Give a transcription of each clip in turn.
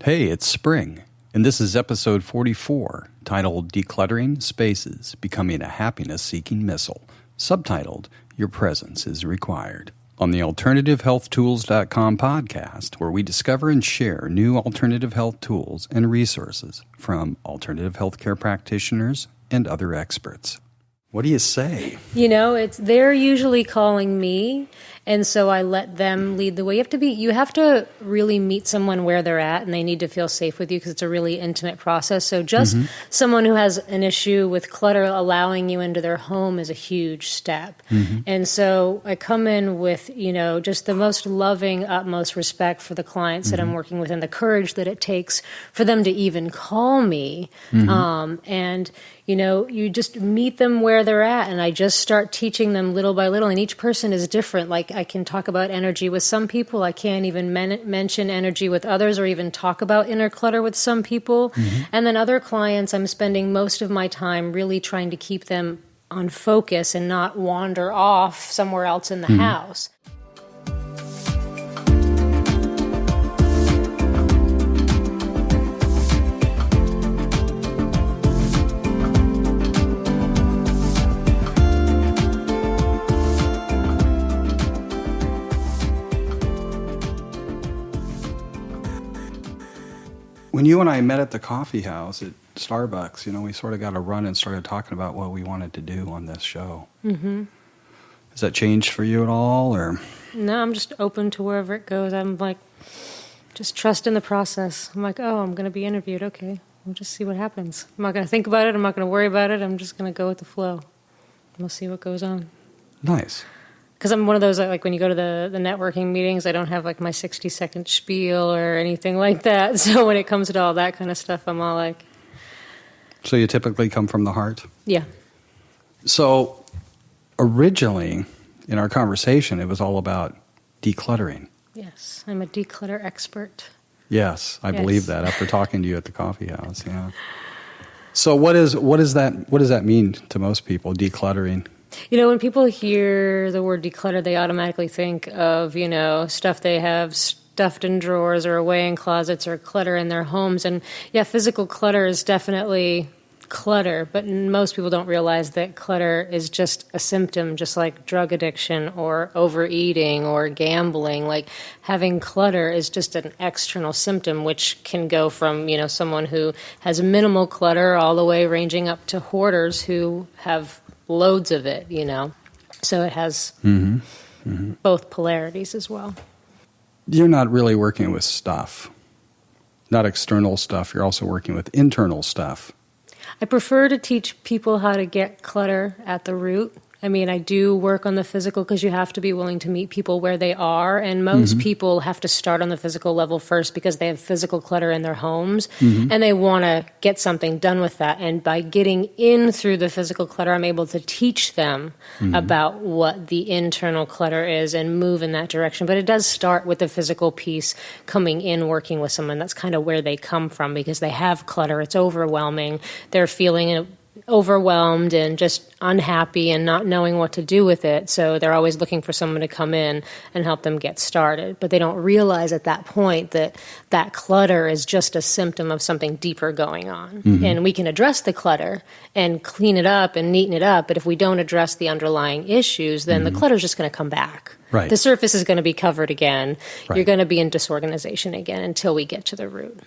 Hey, it's spring, and this is episode 44, titled Decluttering Spaces, Becoming a Happiness-Seeking Missile, subtitled, Your Presence is Required. On the AlternativeHealthTools.com podcast, where we discover and share new alternative health tools and resources from alternative healthcare practitioners and other experts. What do you say? They're usually calling me, and so I let them lead the way. You have to really meet someone where they're at, and they need to feel safe with you because it's a really intimate process. So just someone who has an issue with clutter, allowing you into their home is a huge step. And so I come in with, just the most loving, utmost respect for the clients that I'm working with and the courage that it takes for them to even call me. You just meet them where they're at, and I just start teaching them little by little, and each person is different. Like, I can talk about energy with some people. I can't even mention energy with others or even talk about inner clutter with some people. And then other clients, I'm spending most of my time really trying to keep them on focus and not wander off somewhere else in the house. When you and I met at the coffee house at Starbucks, we sort of got a run and started talking about what we wanted to do on this show. Has that changed for you at all, or? No, I'm just open to wherever it goes. I'm like, just trust in the process. I'm like, I'm going to be interviewed. Okay, we'll just see what happens. I'm not going to think about it. I'm not going to worry about it. I'm just going to go with the flow. We'll see what goes on. Nice. Because I'm one of those, like when you go to the networking meetings, I don't have like my 60-second spiel or anything like that. So when it comes to all that kind of stuff, I'm all like... So you typically come from the heart? Yeah. So originally, in our conversation, it was all about decluttering. Yes, I'm a declutter expert. Yes, I believe that after talking to you at the coffee house, yeah. So what does that mean to most people, decluttering? When people hear the word declutter, they automatically think of, stuff they have stuffed in drawers or away in closets or clutter in their homes. And yeah, physical clutter is definitely clutter, but most people don't realize that clutter is just a symptom, just like drug addiction or overeating or gambling. Like, having clutter is just an external symptom, which can go from, someone who has minimal clutter all the way ranging up to hoarders who have loads of it, So it has both polarities as well. You're not really working with stuff, not external stuff. You're also working with internal stuff. I prefer to teach people how to get clutter at the root. I mean, I do work on the physical because you have to be willing to meet people where they are. And most people have to start on the physical level first because they have physical clutter in their homes and they want to get something done with that. And by getting in through the physical clutter, I'm able to teach them about what the internal clutter is and move in that direction. But it does start with the physical piece coming in, working with someone. That's kind of where they come from because they have clutter. It's overwhelming. They're feeling overwhelmed and just unhappy and not knowing what to do with it. So they're always looking for someone to come in and help them get started. But they don't realize at that point that that clutter is just a symptom of something deeper going on. And we can address the clutter and clean it up and neaten it up. But if we don't address the underlying issues, then the clutter is just going to come back. Right. The surface is going to be covered again. Right. You're going to be in disorganization again until we get to the root.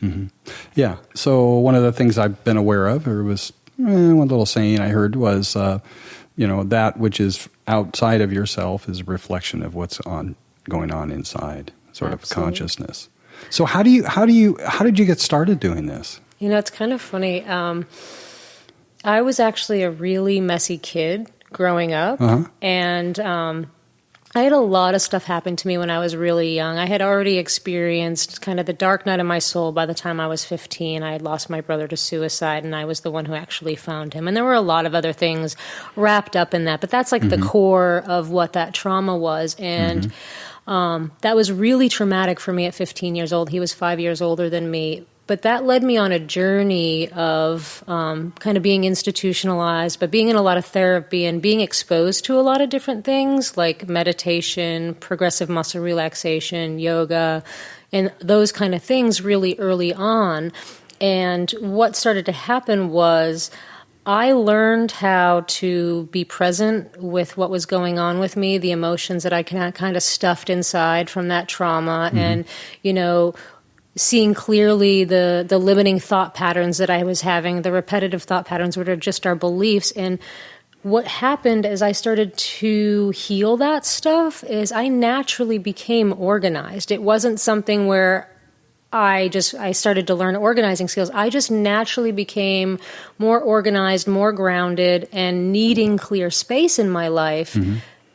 Yeah. So one of the things I've been aware of, or was one little saying I heard was, that which is outside of yourself is a reflection of what's going on inside, sort of consciousness. So how did you get started doing this? It's kind of funny. I was actually a really messy kid growing up, and I had a lot of stuff happen to me when I was really young. I had already experienced kind of the dark night of my soul by the time I was 15. I had lost my brother to suicide, and I was the one who actually found him. And there were a lot of other things wrapped up in that, but that's like the core of what that trauma was. And that was really traumatic for me at 15 years old. He was 5 years older than me. But that led me on a journey of kind of being institutionalized, but being in a lot of therapy and being exposed to a lot of different things like meditation, progressive muscle relaxation, yoga, and those kind of things really early on. And what started to happen was I learned how to be present with what was going on with me, the emotions that I kind of stuffed inside from that trauma, and, seeing clearly the limiting thought patterns that I was having, the repetitive thought patterns, which are just our beliefs. And what happened as I started to heal that stuff is I naturally became organized. It wasn't something where I started to learn organizing skills. I just naturally became more organized, more grounded, and needing clear space in my life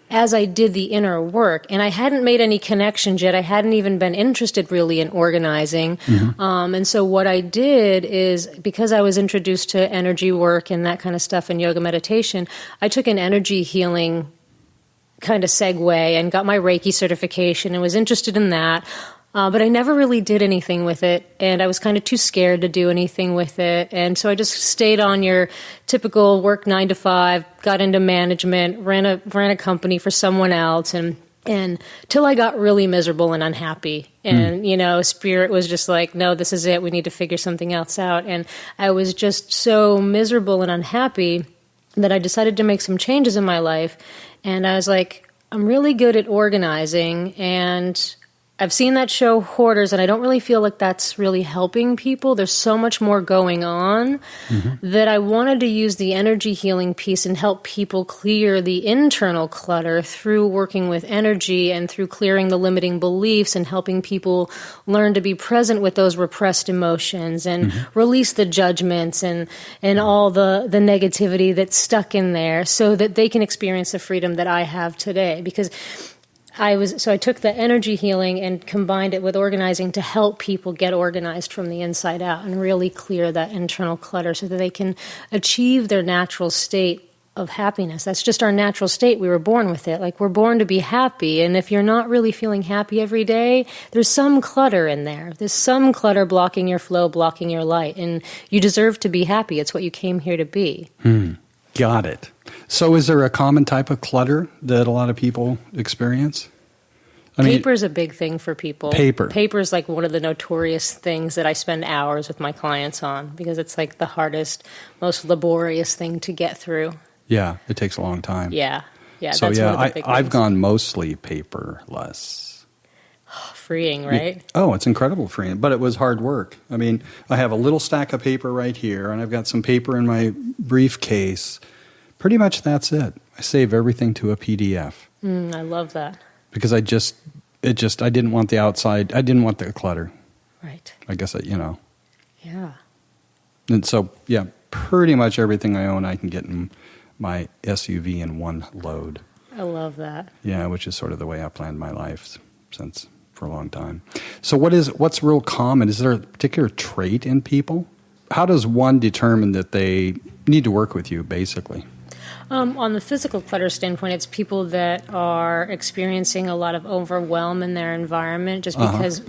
as I did the inner work. And I hadn't made any connections yet. I hadn't even been interested really in organizing. And so what I did is, because I was introduced to energy work and that kind of stuff and yoga meditation, I took an energy healing kind of segue and got my Reiki certification and was interested in that. But I never really did anything with it, and I was kind of too scared to do anything with it. And so I just stayed on your typical work 9 to 5, got into management, ran a company for someone else, and till I got really miserable and unhappy. And, Spirit was just like, no, this is it. We need to figure something else out. And I was just so miserable and unhappy that I decided to make some changes in my life. And I was like, I'm really good at organizing, and I've seen that show Hoarders, and I don't really feel like that's really helping people. There's so much more going on that I wanted to use the energy healing piece and help people clear the internal clutter through working with energy and through clearing the limiting beliefs and helping people learn to be present with those repressed emotions and release the judgments and all the negativity that's stuck in there so that they can experience the freedom that I have today. Because I took the energy healing and combined it with organizing to help people get organized from the inside out and really clear that internal clutter so that they can achieve their natural state of happiness. That's just our natural state. We were born with it. Like, we're born to be happy. And if you're not really feeling happy every day, there's some clutter in there. There's some clutter blocking your flow, blocking your light. And you deserve to be happy. It's what you came here to be. Got it. So is there a common type of clutter that a lot of people experience? Paper's a big thing for people. Paper's like one of the notorious things that I spend hours with my clients on because it's like the hardest, most laborious thing to get through. Yeah, it takes a long time. Yeah. So that's one of the big I've things. gone mostly paperless. Freeing, right? It's incredible freeing, but it was hard work. I mean, I have a little stack of paper right here, and I've got some paper in my briefcase. Pretty much that's it. I save everything to a PDF. I love that. Because I didn't want the outside, I didn't want the clutter. Right. I guess, Yeah. And so, pretty much everything I own, I can get in my SUV in one load. I love that. Yeah, which is sort of the way I planned my life for a long time. So what's real common? Is there a particular trait in people? How does one determine that they need to work with you, basically? On the physical clutter standpoint, it's people that are experiencing a lot of overwhelm in their environment just because,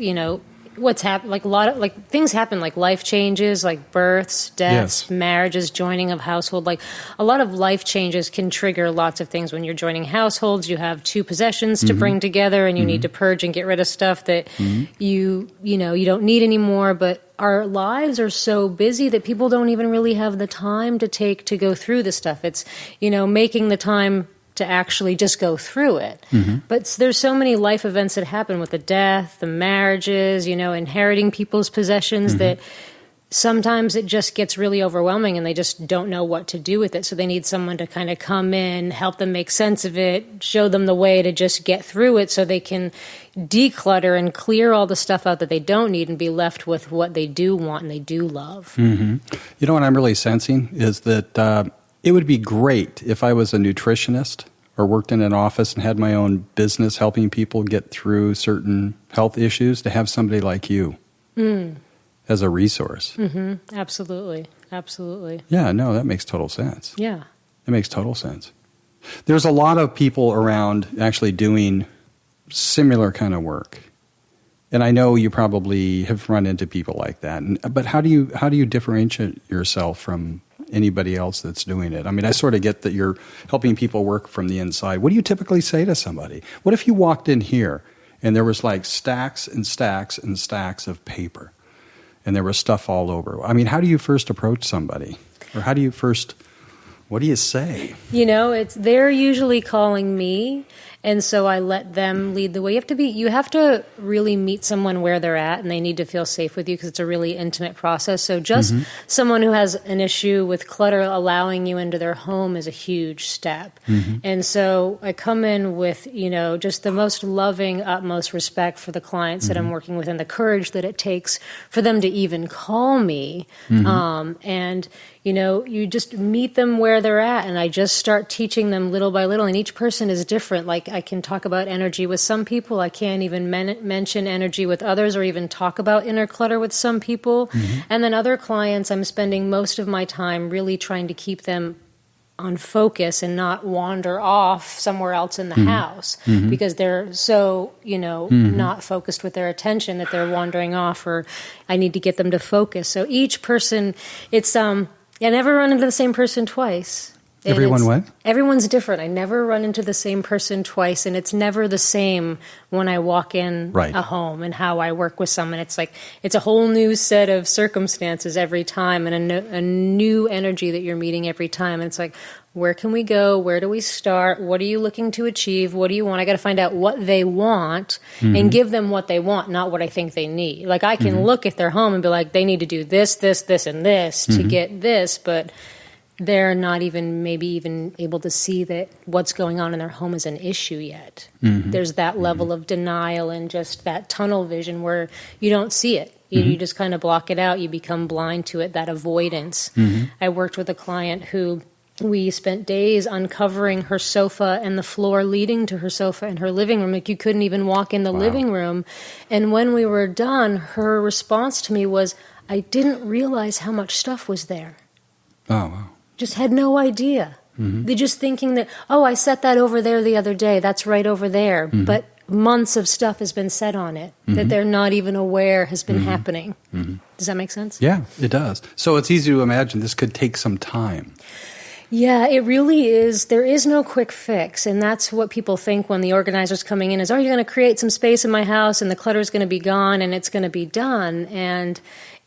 what's happened, like a lot of things happen, like life changes, like births, deaths, marriages, joining of household. Like a lot of life changes can trigger lots of things. When you're joining households, you have 2 possessions to bring together, and you need to purge and get rid of stuff that you don't need anymore. But our lives are so busy that people don't even really have the time to take to go through this stuff. It's, making the time to actually just go through it. But there's so many life events that happen with the death, the marriages, inheriting people's possessions that sometimes it just gets really overwhelming and they just don't know what to do with it. So they need someone to kind of come in, help them make sense of it, show them the way to just get through it so they can declutter and clear all the stuff out that they don't need and be left with what they do want and they do love. You know what I'm really sensing is that it would be great if I was a nutritionist or worked in an office and had my own business helping people get through certain health issues, to have somebody like you as a resource. Absolutely. Yeah, no, that makes total sense. Yeah. It makes total sense. There's a lot of people around actually doing similar kind of work. And I know you probably have run into people like that. But how do you differentiate yourself from anybody else that's doing it? I mean, I sort of get that you're helping people work from the inside. What do you typically say to somebody? What if you walked in here and there was like stacks and stacks and stacks of paper, and there was stuff all over. I mean, how do you first approach somebody? Or what do you say? They're usually calling me, and so I let them lead the way. You have to really meet someone where they're at, and they need to feel safe with you because it's a really intimate process. So just someone who has an issue with clutter, allowing you into their home is a huge step. And so I come in with, just the most loving, utmost respect for the clients that I'm working with and the courage that it takes for them to even call me. You just meet them where they're at, and I just start teaching them little by little, and each person is different. Like, I can talk about energy with some people. I can't even mention energy with others or even talk about inner clutter with some people. And then other clients, I'm spending most of my time really trying to keep them on focus and not wander off somewhere else in the house because they're so, not focused with their attention that they're wandering off, or I need to get them to focus. So each person, I never run into the same person twice. Everyone what? Everyone's different. I never run into the same person twice, and it's never the same when I walk in a home and how I work with someone. It's like it's a whole new set of circumstances every time, and a new energy that you're meeting every time. And it's like, where can we go? Where do we start? What are you looking to achieve? What do you want? I got to find out what they want and give them what they want, not what I think they need. Like, I can look at their home and be like, they need to do this, this, this, and this to get this, but they're not maybe even able to see that what's going on in their home is an issue yet. There's that level of denial and just that tunnel vision where you don't see it. You just kind of block it out. You become blind to it, that avoidance. I worked with a client who we spent days uncovering her sofa and the floor leading to her sofa in her living room. Like, you couldn't even walk in the living room. And when we were done, her response to me was, I didn't realize how much stuff was there. Oh, wow. Just had no idea. They're just thinking that, I set that over there the other day. That's right over there. But months of stuff has been said on it that they're not even aware has been happening. Does that make sense? Yeah, it does. So it's easy to imagine this could take some time. Yeah, it really is. There is no quick fix, and that's what people think when the organizer's coming in is, you're going to create some space in my house and the clutter's going to be gone and it's going to be done. And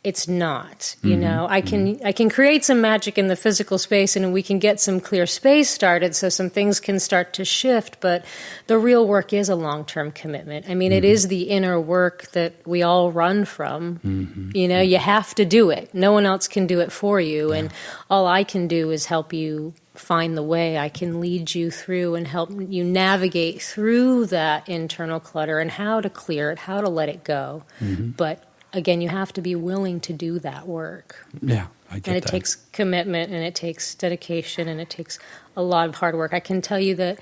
it's not, I can create some magic in the physical space and we can get some clear space started so some things can start to shift, but the real work is a long-term commitment. I mean, it is the inner work that we all run from. You have to do it. No one else can do it for you, and all I can do is help you find the way. I can lead you through and help you navigate through that internal clutter and how to clear it, how to let it go. But again, you have to be willing to do that work. Yeah, I get that. And it takes commitment, and it takes dedication, and it takes a lot of hard work. I can tell you that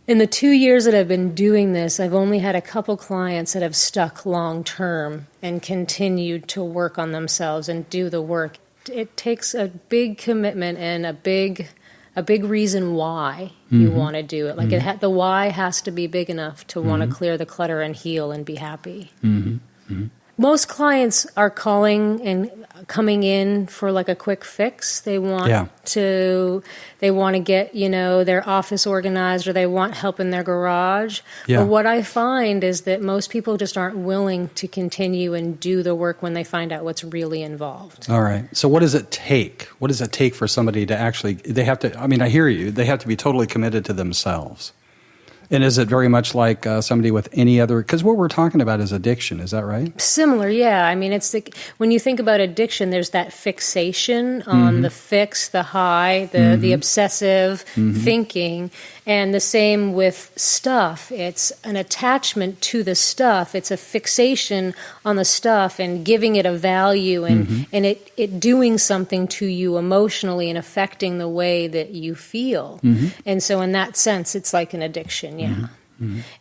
in the 2 years that I've been doing this, I've only had a couple clients that have stuck long term and continued to work on themselves and do the work. It takes a big commitment and a big reason why you want to do it. Like the why has to be big enough to want to clear the clutter and heal and be happy. Most clients are calling and coming in for like a quick fix. They want to get, their office organized, or they want help in their garage. But what I find is that most people just aren't willing to continue and do the work when they find out what's really involved. All right. So what does it take? What does it take for somebody to actually, I hear you, they have to be totally committed to themselves. And is it very much like somebody with any other, because what we're talking about is addiction, is that right? Similar, yeah. I mean, when you think about addiction, there's that fixation on the fix, the high, the obsessive thinking, and the same with stuff. It's an attachment to the stuff. It's a fixation on the stuff and giving it a value and it doing something to you emotionally and affecting the way that you feel. And so in that sense, it's like an addiction. Yeah.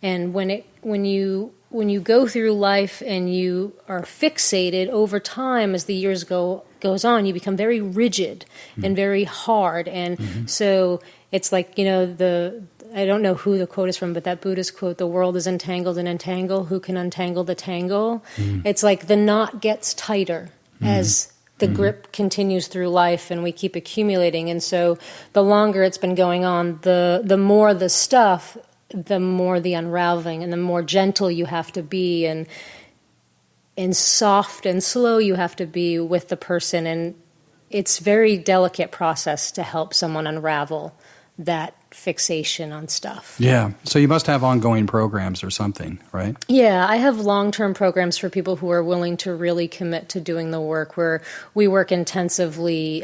And when you go through life and you are fixated over time as the years goes on, you become very rigid and very hard. And so it's like, I don't know who the quote is from, but that Buddhist quote, the world is entangled and entangle, who can untangle the tangle? It's like the knot gets tighter as the grip continues through life and we keep accumulating. And so the longer it's been going on, the more the stuff the more the unraveling and the more gentle you have to be and soft and slow you have to be with the person. And it's a very delicate process to help someone unravel that fixation on stuff. Yeah. So you must have ongoing programs or something, right? Yeah, I have long-term programs for people who are willing to really commit to doing the work, where we work intensively,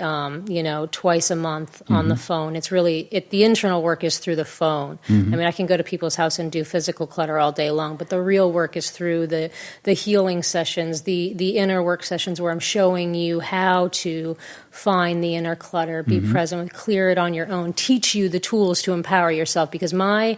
twice a month on the phone. It's really, the internal work is through the phone. I mean, I can go to people's house and do physical clutter all day long, but the real work is through the healing sessions, the inner work sessions where I'm showing you how to find the inner clutter, be present with, clear it on your own, teach you the tools to empower yourself, because my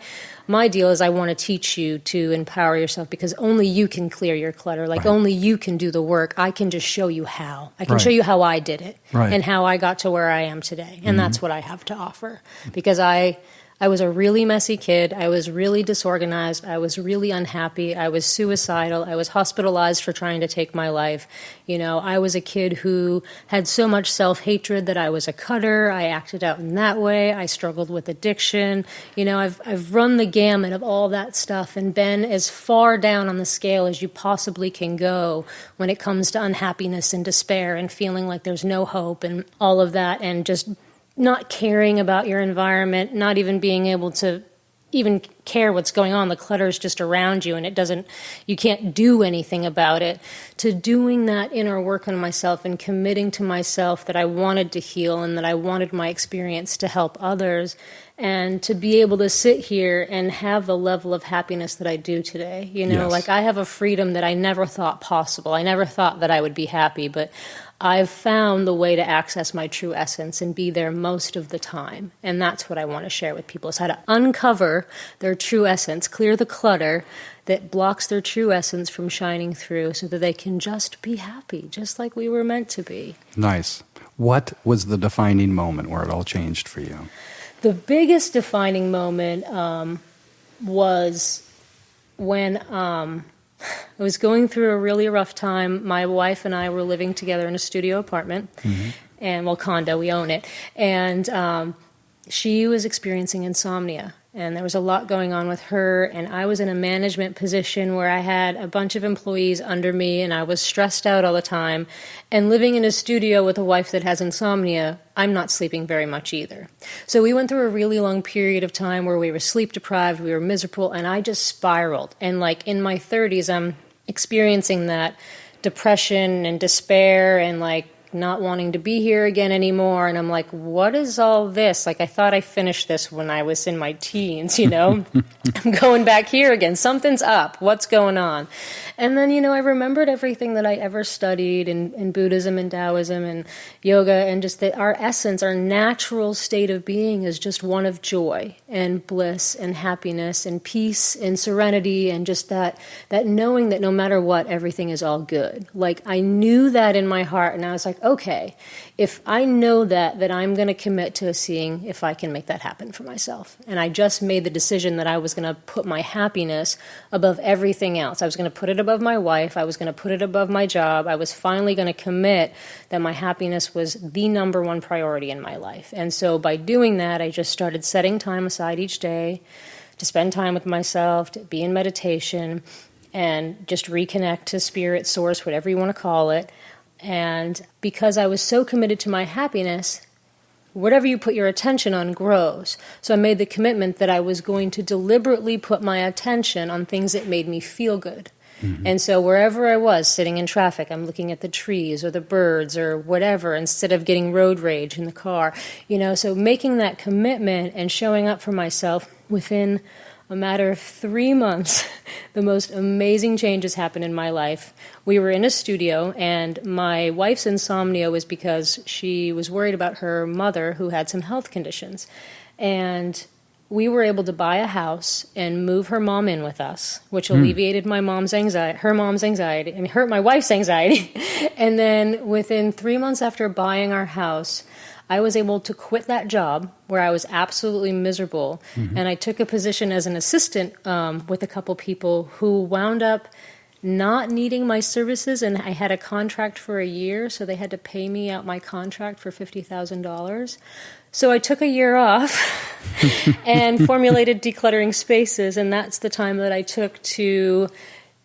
deal is I want to teach you to empower yourself, because only you can clear your clutter. Like, only you can do the work. I can just show you how. I can show you how I did it and how I got to where I am today. And that's what I have to offer, because I was a really messy kid. I was really disorganized. I was really unhappy. I was suicidal. I was hospitalized for trying to take my life. I was a kid who had so much self-hatred that I was a cutter. I acted out in that way. I struggled with addiction. I've run the gamut of all that stuff and been as far down on the scale as you possibly can go when it comes to unhappiness and despair and feeling like there's no hope and all of that, and just not caring about your environment, not even being able to even care what's going on. The clutter is just around you, and you can't do anything about it, to doing that inner work on myself and committing to myself that I wanted to heal and that I wanted my experience to help others, and to be able to sit here and have the level of happiness that I do today. Like, I have a freedom that I never thought possible. I never thought that I would be happy, but I've found the way to access my true essence and be there most of the time. And that's what I want to share with people, is how to uncover their true essence, clear the clutter that blocks their true essence from shining through, so that they can just be happy, just like we were meant to be. Nice. What was the defining moment where it all changed for you? The biggest defining moment was when I was going through a really rough time. My wife and I were living together in a studio apartment, and condo, we own it. And she was experiencing insomnia, and there was a lot going on with her. And I was in a management position where I had a bunch of employees under me, and I was stressed out all the time. And living in a studio with a wife that has insomnia, I'm not sleeping very much either. So we went through a really long period of time where we were sleep deprived, we were miserable, and I just spiraled. And like in my 30s, I'm experiencing that depression and despair and like not wanting to be here again anymore. And I'm like, what is all this? Like, I thought I finished this when I was in my teens, I'm going back here again. Something's up. What's going on? And then, I remembered everything that I ever studied in Buddhism and Taoism and yoga, and just that our essence, our natural state of being is just one of joy and bliss and happiness and peace and serenity, and just that knowing that no matter what, everything is all good. Like, I knew that in my heart, and I was like, okay, if I know that I'm going to commit to seeing if I can make that happen for myself. And I just made the decision that I was going to put my happiness above everything else. I was going to put it above my wife. I was going to put it above my job. I was finally going to commit that my happiness was the number one priority in my life. And so by doing that, I just started setting time aside each day to spend time with myself, to be in meditation, and just reconnect to spirit, source, whatever you want to call it. And because I was so committed to my happiness, whatever you put your attention on grows. So I made the commitment that I was going to deliberately put my attention on things that made me feel good. And so wherever I was, sitting in traffic, I'm looking at the trees or the birds or whatever, instead of getting road rage in the car. So making that commitment and showing up for myself, within a matter of 3 months, the most amazing changes happened in my life. We were in a studio, and my wife's insomnia was because she was worried about her mother, who had some health conditions. And we were able to buy a house and move her mom in with us, which alleviated my wife's anxiety. And then within 3 months after buying our house, I was able to quit that job where I was absolutely miserable, and I took a position as an assistant with a couple people who wound up not needing my services, and I had a contract for a year, so they had to pay me out my contract for $50,000. So I took a year off and formulated Decluttering Spaces, and that's the time that I took to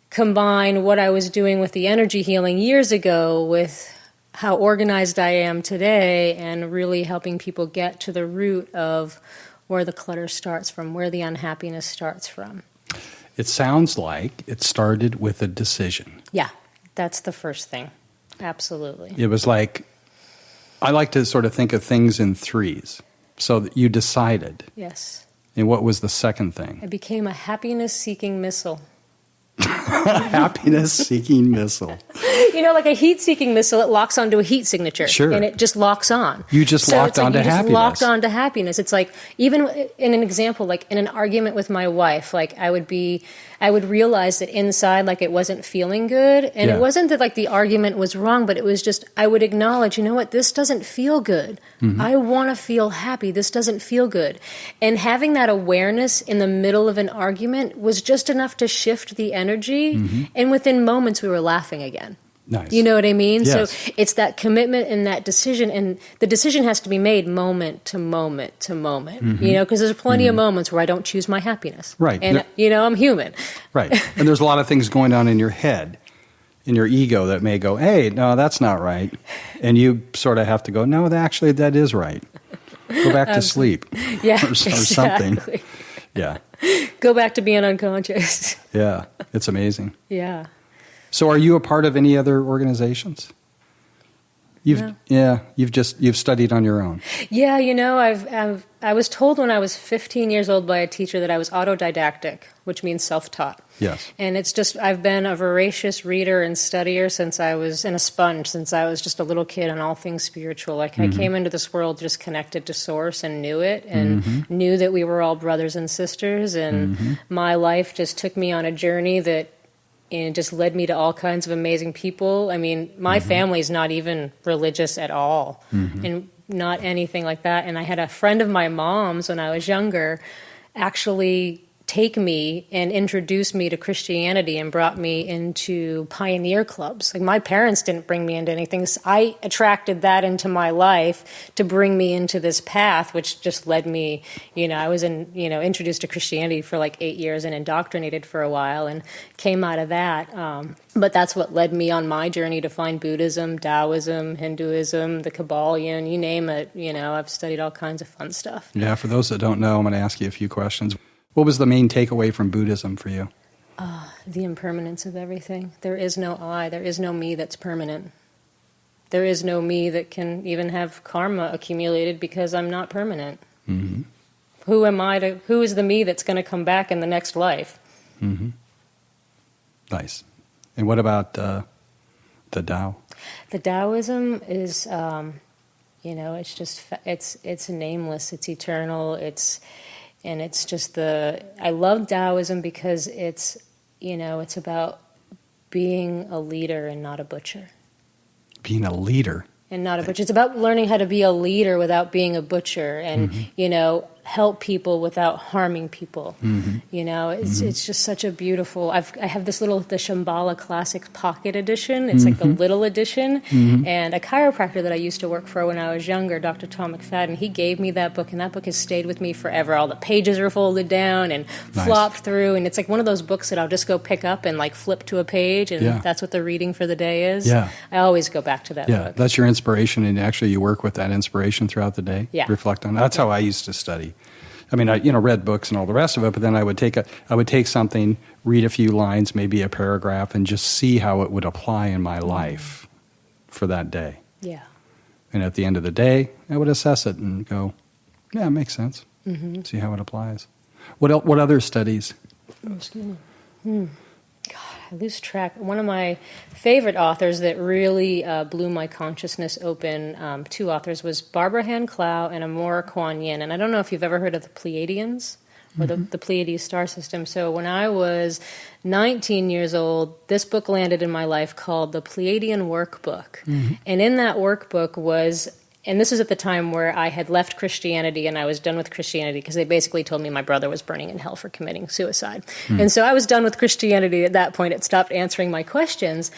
combine what I was doing with the energy healing years ago with how organized I am today, and really helping people get to the root of where the clutter starts from, where the unhappiness starts from. It sounds like it started with a decision. Yeah, that's the first thing. Absolutely. It was like, I like to sort of think of things in threes. So that you decided. Yes. And what was the second thing? I became a happiness-seeking missile. Happiness-seeking missile. You know, like a heat-seeking missile, it locks onto a heat signature. Sure. And it just locks on. You just locked onto happiness. You just locked onto happiness. It's like, even in an example, like in an argument with my wife, like I would realize that inside, like it wasn't feeling good. And it wasn't that like the argument was wrong, but it was just, I would acknowledge, you know what, this doesn't feel good. Mm-hmm. I want to feel happy. This doesn't feel good. And having that awareness in the middle of an argument was just enough to shift the energy. Mm-hmm. And within moments, we were laughing again. Nice. You know what I mean? Yes. So it's that commitment and that decision, and the decision has to be made moment to moment to moment, mm-hmm. you know, because there's plenty of moments where I don't choose my happiness. Right. And, you know, I'm human. Right. And there's a lot of things going on in your head, in your ego, that may go, hey, no, that's not right. And you sort of have to go, no, actually, that is right. Go back to sleep. Yeah, or something. Yeah. Go back to being unconscious. Yeah. It's amazing. Yeah. So are you a part of any other organizations? No. You've studied on your own. Yeah, you know, I was told when I was 15 years old by a teacher that I was autodidactic, which means self-taught. Yes. And it's just, I've been a voracious reader and studier since I was a sponge, since I was just a little kid on all things spiritual. Like mm-hmm. I came into this world just connected to Source and knew it, and mm-hmm. knew that we were all brothers and sisters, and mm-hmm. my life just took me on a journey that and it just led me to all kinds of amazing people. I mean, my mm-hmm. family's not even religious at all, mm-hmm. and not anything like that. And I had a friend of my mom's when I was younger actually take me and introduce me to Christianity and brought me into pioneer clubs. Like, my parents didn't bring me into anything. So I attracted that into my life to bring me into this path, which just led me, you know, I was introduced to Christianity for like 8 years and indoctrinated for a while and came out of that. But that's what led me on my journey to find Buddhism, Taoism, Hinduism, the Kabbalion, you name it. You know, I've studied all kinds of fun stuff. Yeah, for those that don't know, I'm going to ask you a few questions. What was the main takeaway from Buddhism for you? The impermanence of everything. There is no I. There is no me that's permanent. There is no me that can even have karma accumulated because I'm not permanent. Mm-hmm. Who am I to? Who is the me that's going to come back in the next life? Mm-hmm. Nice. And what about the Tao? The Taoism is, it's just it's nameless. It's eternal. And it's just I love Taoism because it's about being a leader and not a butcher. Being a leader? And not a butcher. It's about learning how to be a leader without being a butcher and, mm-hmm. Help people without harming people. Mm-hmm. It's just such a beautiful, I have this the Shambhala Classic Pocket Edition. It's mm-hmm. like the little edition. Mm-hmm. And a chiropractor that I used to work for when I was younger, Dr. Tom McFadden, he gave me that book, and that book has stayed with me forever. All the pages are folded down and flopped through, and it's like one of those books that I'll just go pick up and like flip to a page, and that's what the reading for the day is. Yeah. I always go back to that book. Yeah, that's your inspiration, and actually you work with that inspiration throughout the day? Yeah. Reflect on that. That's how I used to study. I mean, I read books and all the rest of it, but then I would take something, read a few lines, maybe a paragraph, and just see how it would apply in my life for that day. Yeah. And at the end of the day, I would assess it and go, yeah, it makes sense. Mm-hmm. See how it applies. What other studies? Oh, excuse me. God, I lose track. One of my favorite authors that really blew my consciousness open, two authors, was Barbara Hand Clow and Amora Kuan Yin. And I don't know if you've ever heard of the Pleiadians or mm-hmm. the Pleiades star system. So when I was 19 years old, this book landed in my life called the Pleiadian Workbook. Mm-hmm. And in that workbook was and this was at the time where I had left Christianity and I was done with Christianity because they basically told me my brother was burning in hell for committing suicide. And so I was done with Christianity at that point. It stopped answering my questions.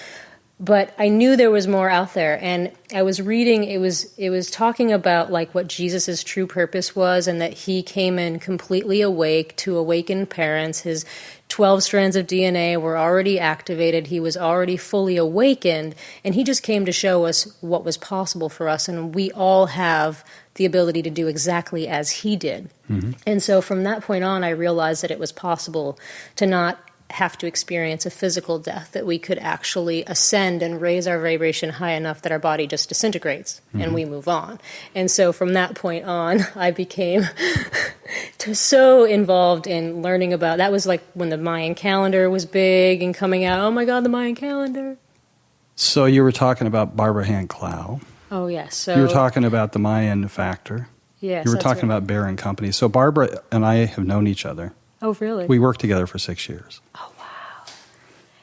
But I knew there was more out there, and I was reading, it was talking about like what Jesus' true purpose was, and that he came in completely awake to awaken parents. His 12 strands of DNA were already activated. He was already fully awakened, and he just came to show us what was possible for us, and we all have the ability to do exactly as he did. And so from that point on, I realized that it was possible to not have to experience a physical death, that we could actually ascend and raise our vibration high enough that our body just disintegrates and we move on. And so from that point on, I became so involved in learning about, that was like when the Mayan calendar was big and coming out. Oh my God, the Mayan calendar. So you were talking about Barbara Hand Clow. Oh yes. So you were talking about the Mayan factor. Yes. You were talking about Bear and Company. So Barbara and I have known each other. Oh, really? We worked together for 6 years. Oh, wow.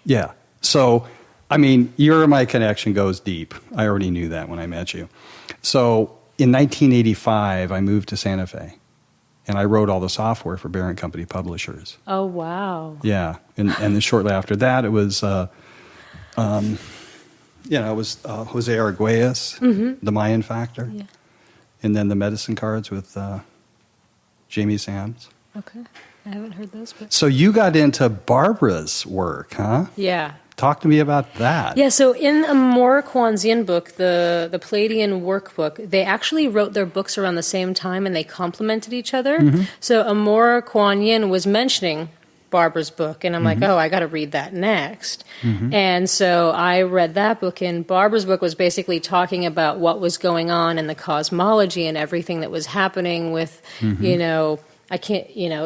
Yeah. So, I mean, my connection goes deep. I already knew that when I met you. So, in 1985, I moved to Santa Fe, and I wrote all the software for Bear and Company publishers. Oh, wow. Yeah. And then shortly after that, it was, Jose Arguelles, The Mayan Factor, and then the medicine cards with Jamie Sams. Okay. I haven't heard those. But So you got into Barbara's work, huh? yeah. Talk to me about that. Yeah, so in Amora Kwanzian book, the Pleiadian Workbook, they actually wrote their books around the same time and they complemented each other. So Amora Kwanzian was mentioning Barbara's book, and I'm like, oh, I got to read that next. And so I read that book, and Barbara's book was basically talking about what was going on in the cosmology and everything that was happening with,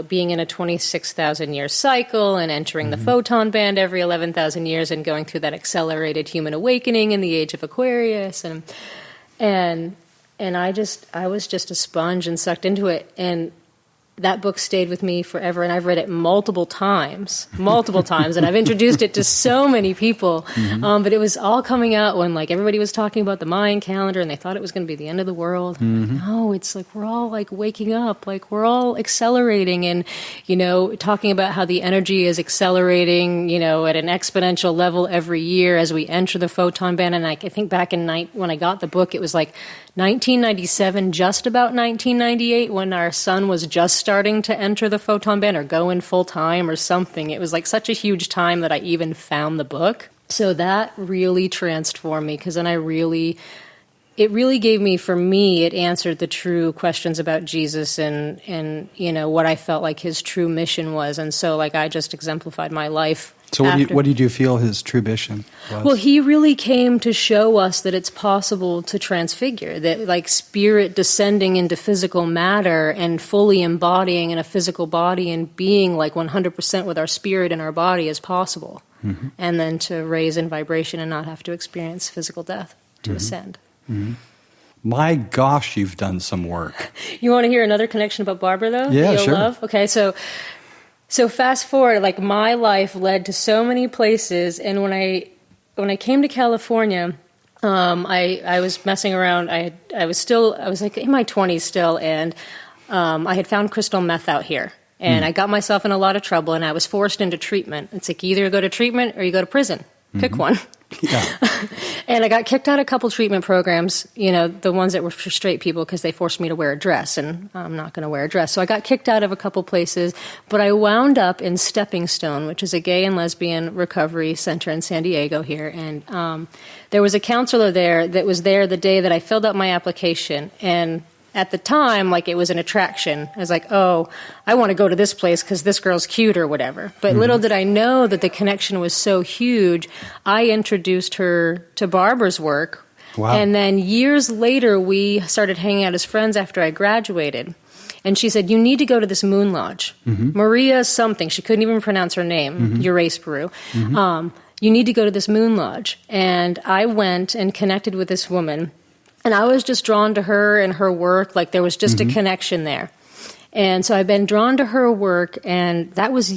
being in a 26,000 year cycle and entering the photon band every 11,000 years and going through that accelerated human awakening in the age of Aquarius. And I was just a sponge and sucked into it. And that book stayed with me forever, and I've read it multiple times, and I've introduced it to so many people. But it was all coming out when like everybody was talking about the Mayan calendar, and they thought it was going to be the end of the world. No, it's like we're all like waking up, like we're all accelerating, and talking about how the energy is accelerating, at an exponential level every year as we enter the photon band. And I think back in when I got the book, it was like 1997, just about 1998, when our sun was just starting to enter the photon band or go in full time or something. It was like such a huge time that I even found the book. So that really transformed me, because then it really gave me, for me, it answered the true questions about Jesus and what I felt like his true mission was. And so like I just exemplified my life. So what did you feel his true mission was? Well, he really came to show us that it's possible to transfigure, that like spirit descending into physical matter and fully embodying in a physical body and being like 100% with our spirit in our body is possible. And then to raise in vibration and not have to experience physical death to ascend. My gosh, you've done some work. You want to hear another connection about Barbara, though? Yeah, You'll sure. love? Okay, so fast forward, like my life led to so many places, and when I came to California, I was messing around. I was like in my 20s still, and I had found crystal meth out here, and I got myself in a lot of trouble, and I was forced into treatment. It's like you either go to treatment or you go to prison. Pick one. Yeah. And I got kicked out of a couple treatment programs, the ones that were for straight people, because they forced me to wear a dress, and I'm not going to wear a dress. So I got kicked out of a couple places, but I wound up in Stepping Stone, which is a gay and lesbian recovery center in San Diego here. And there was a counselor there that was there the day that I filled out my application, and at the time, like, it was an attraction. I was like, oh, I want to go to this place because this girl's cute or whatever. But little did I know that the connection was so huge. I introduced her to Barbara's work. Wow. And then years later, we started hanging out as friends after I graduated. And she said, you need to go to this moon lodge. Maria something. She couldn't even pronounce her name. Urace Peru. You need to go to this moon lodge. And I went and connected with this woman. And I was just drawn to her and her work, like there was just a connection there. And so I've been drawn to her work, and that was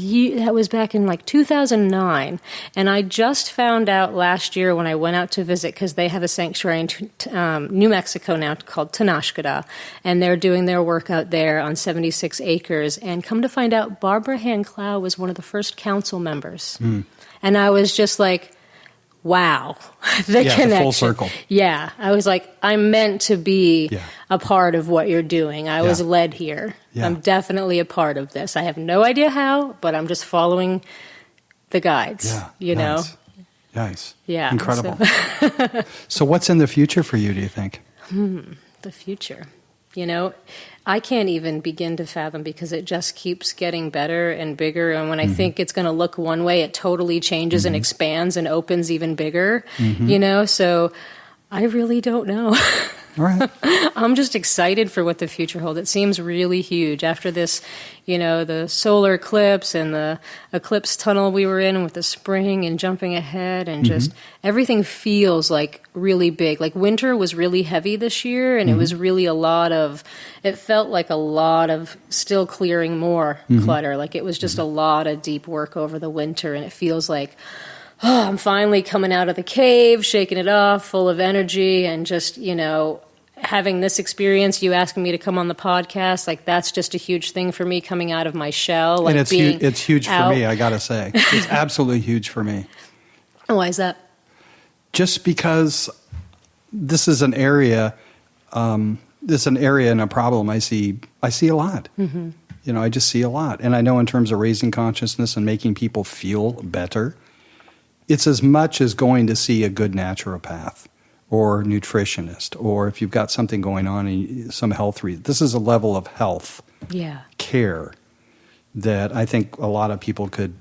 back in like 2009. And I just found out last year when I went out to visit, because they have a sanctuary in New Mexico now called Tenashkada, and they're doing their work out there on 76 acres. And come to find out, Barbara Hand-Clow was one of the first council members. And I was just like, wow, the connection. The full circle. Yeah, I was like, I'm meant to be a part of what you're doing. I was led here. Yeah. I'm definitely a part of this. I have no idea how, but I'm just following the guides, you know? Nice. Yeah. Incredible. So what's in the future for you, do you think? The future. You know, I can't even begin to fathom, because it just keeps getting better and bigger. And when I think it's going to look one way, it totally changes and expands and opens even bigger, you know? So I really don't know. All right. I'm just excited for what the future holds. It seems really huge after this, you know, the solar eclipse and the eclipse tunnel we were in with the spring and jumping ahead, and just everything feels like really big. Like winter was really heavy this year, and it was really it felt like a lot of still clearing more clutter. Like it was just a lot of deep work over the winter, and it feels like, oh, I'm finally coming out of the cave, shaking it off, full of energy, and just, you know, having this experience, you asking me to come on the podcast, like that's just a huge thing for me, coming out of my shell. Like, and it's huge for me, I got to say. It's absolutely huge for me. Why is that? Just because this is an area, and a problem I see a lot. You know, I just see a lot. And I know in terms of raising consciousness and making people feel better, it's as much as going to see a good naturopath or nutritionist, or if you've got something going on in some health reason. This is a level of health care that I think a lot of people could,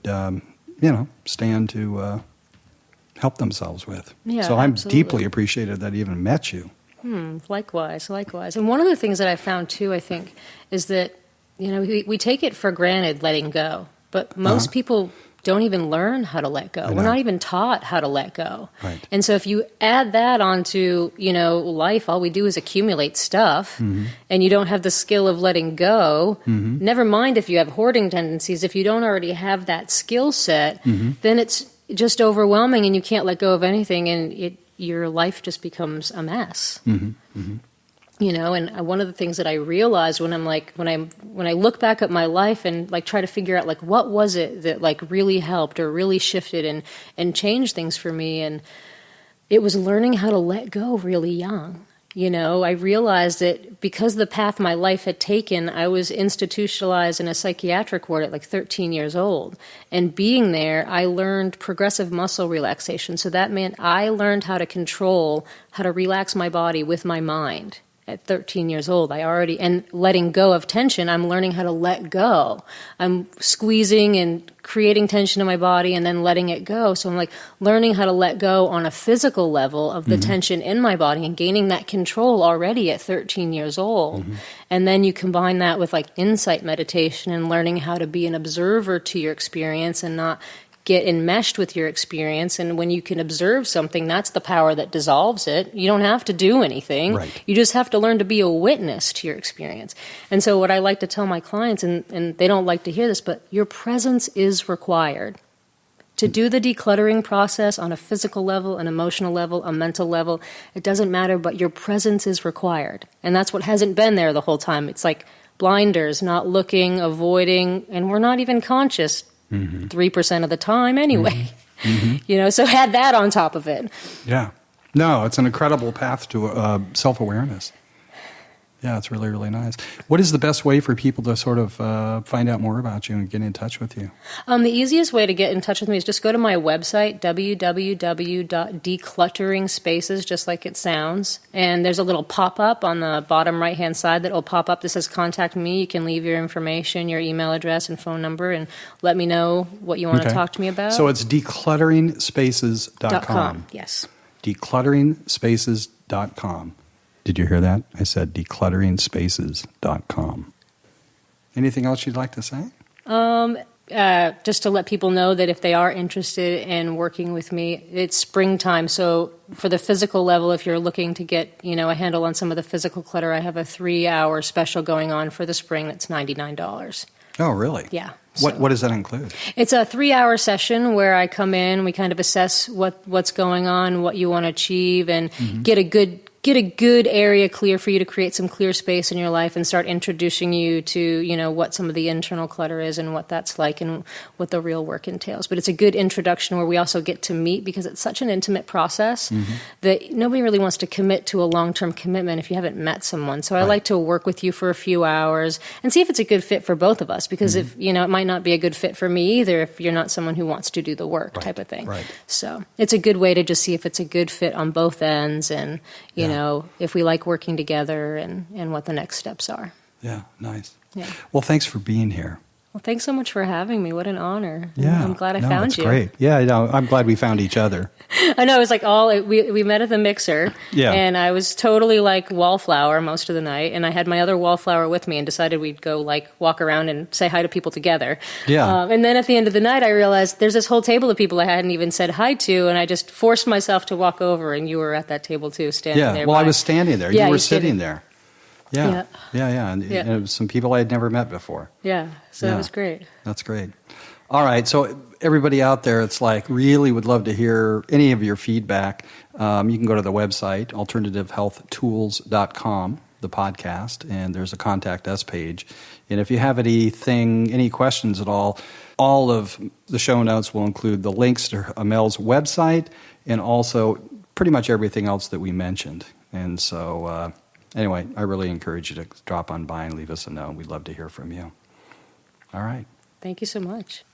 stand to help themselves with. Yeah, so I'm deeply appreciative that I even met you. Likewise. And one of the things that I found too, I think, is that, you know, we take it for granted letting go, but most people don't even learn how to let go. We're not even taught how to let go. Right. And so if you add that onto, you know, life, all we do is accumulate stuff, and you don't have the skill of letting go, never mind if you have hoarding tendencies, if you don't already have that skill set, then it's just overwhelming and you can't let go of anything, and your life just becomes a mess. You know, and one of the things that I realized when I look back at my life and like try to figure out like what was it that like really helped or really shifted and changed things for me, and it was learning how to let go really young. You know, I realized that because the path my life had taken, I was institutionalized in a psychiatric ward at like 13 years old. And being there, I learned progressive muscle relaxation. So that meant I learned how to relax my body with my mind. At 13 years old, and letting go of tension, I'm learning how to let go. I'm squeezing and creating tension in my body and then letting it go. So I'm like learning how to let go on a physical level of the tension in my body and gaining that control already at 13 years old. And then you combine that with like insight meditation and learning how to be an observer to your experience and not get enmeshed with your experience. And when you can observe something, that's the power that dissolves it. You don't have to do anything. Right. You just have to learn to be a witness to your experience. And so what I like to tell my clients, and they don't like to hear this, but your presence is required. To do the decluttering process on a physical level, an emotional level, a mental level, it doesn't matter, but your presence is required. And that's what hasn't been there the whole time. It's like blinders, not looking, avoiding, and we're not even conscious 3% of the time anyway. You know, so add that on top of it. Yeah. No, it's an incredible path to self-awareness. Yeah, it's really, really nice. What is the best way for people to sort of find out more about you and get in touch with you? The easiest way to get in touch with me is just go to my website, www.De-Cluttering Spaces, just like it sounds. And there's a little pop-up on the bottom right-hand side that will pop up that says Contact Me. You can leave your information, your email address and phone number, and let me know what you want to talk to me about. So it's decluttering.spaces.com. Yes. Decluttering.spaces.com. Did you hear that? I said decluttering spaces.com. Anything else you'd like to say? just to let people know that if they are interested in working with me, it's springtime. So for the physical level, if you're looking to get, a handle on some of the physical clutter, I have a 3-hour special going on for the spring that's $99. Oh, really? Yeah. What does that include? It's a 3-hour session where I come in, we kind of assess what's going on, what you want to achieve, and get a good area clear for you to create some clear space in your life and start introducing you to, what some of the internal clutter is and what that's like and what the real work entails. But it's a good introduction where we also get to meet because it's such an intimate process that nobody really wants to commit to a long-term commitment if you haven't met someone. So I like to work with you for a few hours and see if it's a good fit for both of us because if, it might not be a good fit for me either if you're not someone who wants to do the work type of thing. Right. So it's a good way to just see if it's a good fit on both ends and, if we like working together and what the next steps are. Yeah, nice. Yeah. Well, thanks for being here. Well, thanks so much for having me. What an honor. Yeah. I'm glad I found you. Great. Yeah, I'm glad we found each other. I know. It was like we met at the mixer, and I was totally like wallflower most of the night, and I had my other wallflower with me and decided we'd go walk around and say hi to people together. Yeah. And then at the end of the night, I realized there's this whole table of people I hadn't even said hi to, and I just forced myself to walk over, and you were at that table too, standing there. Well, I was standing there. Yeah, you were sitting there. Yeah. And Yeah. it was some people I had never met before. Yeah. So that was great. That's great. All right. So everybody out there, it's really would love to hear any of your feedback. You can go to the website, alternativehealthtools.com, the podcast, and there's a Contact Us page. And if you have any questions at all of the show notes will include the links to Mel's website and also pretty much everything else that we mentioned. And so, anyway, I really encourage you to drop on by and leave us a note. We'd love to hear from you. All right. Thank you so much.